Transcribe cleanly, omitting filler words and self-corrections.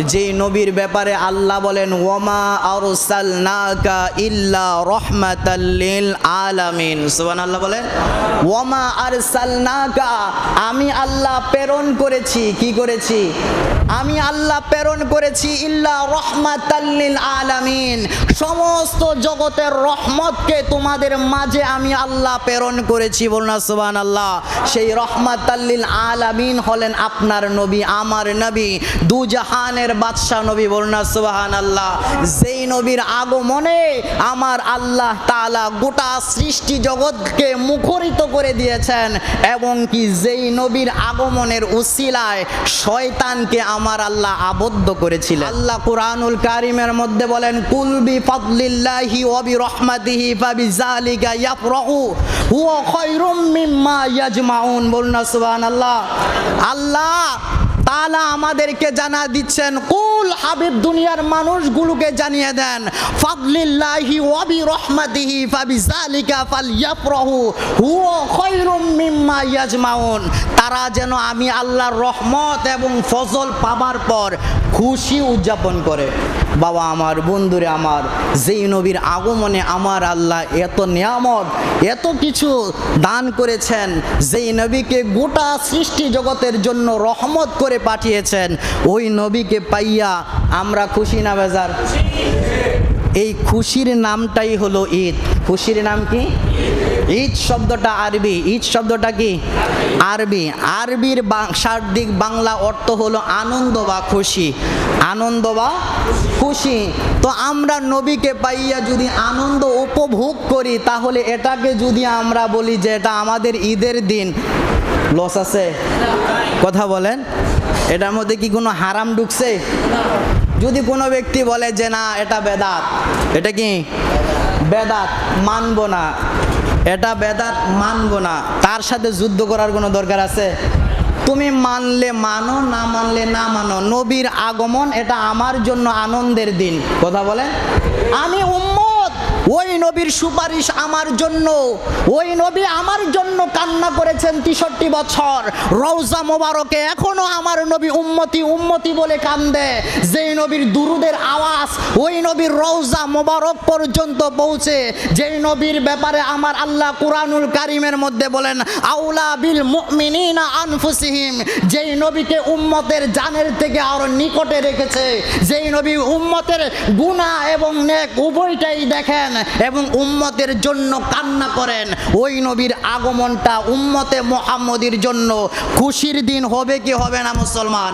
যেই নবীর ব্যাপারে আল্লাহ বলেন ওয়ামা আরসালনাকা ইল্লা রাহমাতাল লিল আলামিন। সুবহানাল্লাহ বলেন ওয়ামা আরসালনাকা, আমি আল্লাহ প্রেরণ করেছি, কি করেছি? আমি আল্লাহ প্রেরণ করেছি ইল্লা রাহমাতাল লিল আলামিন, সমস্ত জগতের রহমতকে তোমাদের মাঝে আমি আল্লাহ প্রেরণ করেছি। বলুন না সুবহানাল্লাহ। সেই রহমাতাল লিল আলামিন হলেন আপনার নবী, আমার নবী, দু জাহানের বাদশা নবী। বলুন না সুবহানাল্লাহ। যেই নবীর আগমনে আমার আল্লাহ তাআলা গোটা সৃষ্টি জগৎকে মুখরিত করে দিয়েছেন, এবং কি যেই নবীর আগমনের উসিলায় শয়তানকে আমার আল্লাহ আবদ্ধ করেছিলেন। আল্লাহ কুরআনুল কারীমের মধ্যে বলেন কুল বিফাদলিল্লাহি ওয়া বিরহমাতিহি ফাবিযালিকা ইয়াফরাহু হুয়া খায়রুম মিম্মা ইয়াজমাউন। বলুন না সুবহানাল্লাহ। আল্লাহ তাআলা আমাদেরকে জানা দিচ্ছেন, কুল হাবিব দুনিয়ার মানুষগুলোকে জানিয়ে দেন, ফাদলিল্লাহি ওয়া বিরহমাতিহি ফাবিযালিকা ফালইয়াফরাহু হুয়া খায়রুম মিম্মা ইয়াজমাউন। তারা যেন আমি আল্লাহর রহমত এবং ফজল পাবার পর খুশি উদযাপন করে। বাবা আমার, বন্ধুরে আমার, যেই নবীর আগমনে আমার আল্লাহ এত নিয়ামত, এত কিছু দান করেছেন, যেই নবীকে গোটা সৃষ্টি জগতের জন্য রহমত করে পাঠিয়েছেন, ওই নবীকে পাইয়া আমরা খুশি না বেজার? এই খুশির নামটাই হলো ঈদ। খুশির নাম কি? ঈদ শব্দটা আরবি। ঈদ শব্দটা কি? আরবি। আরবির শাব্দিক বাংলা অর্থ হলো আনন্দ বা খুশি। আনন্দ বা খুশি। তো আমরা নবীকে পাইয়া যদি আনন্দ উপভোগ করি, তাহলে এটাকে যদি আমরা বলি যে এটা আমাদের ঈদের দিন, লস আছে? কথা বলেন, এটার মধ্যে কি কোনো হারাম ঢুকছে? যদি কোনো ব্যক্তি বলে যে না এটা বেদাত, এটা কি বেদাত, মানব না, এটা বেদাত মানব না, তার সাথে যুদ্ধ করার কোনো দরকার আছে? তুমি মানলে মানো, না মানলে না মানো। নবীর আগমন এটা আমার জন্য আনন্দের দিন। কথা বলেন, আমি উম্মত, ওই নবীর সুপারিশ আমার জন্য। ওই নবী আমার জন্য কান্না করেছেন 63 বছর। রওজা মোবারকে এখনো আমার নবী উম্মতি উম্মতি বলে কান্দে। যেই নবীর দুরুদের আওয়াজ ওই নবীর রওজা মোবারক পর্যন্ত পৌঁছে, যেই নবীর ব্যাপারে আমার আল্লাহ কুরআনুল কারীমের মধ্যে বলেন আউলা বিল মুমিনিনা আনফুসিহিম, যেই নবীকে উম্মতের জানের থেকে আরো নিকটে রেখেছে, যেই নবী উম্মতের গুনাহ এবং নেক উভয়টাই দেখেন এবং উম্মতের জন্য কান্না করেন, ওই নবীর আগমনটা উম্মতে মুহাম্মদীর জন্য খুশির দিন হবে কি হবে না মুসলমান?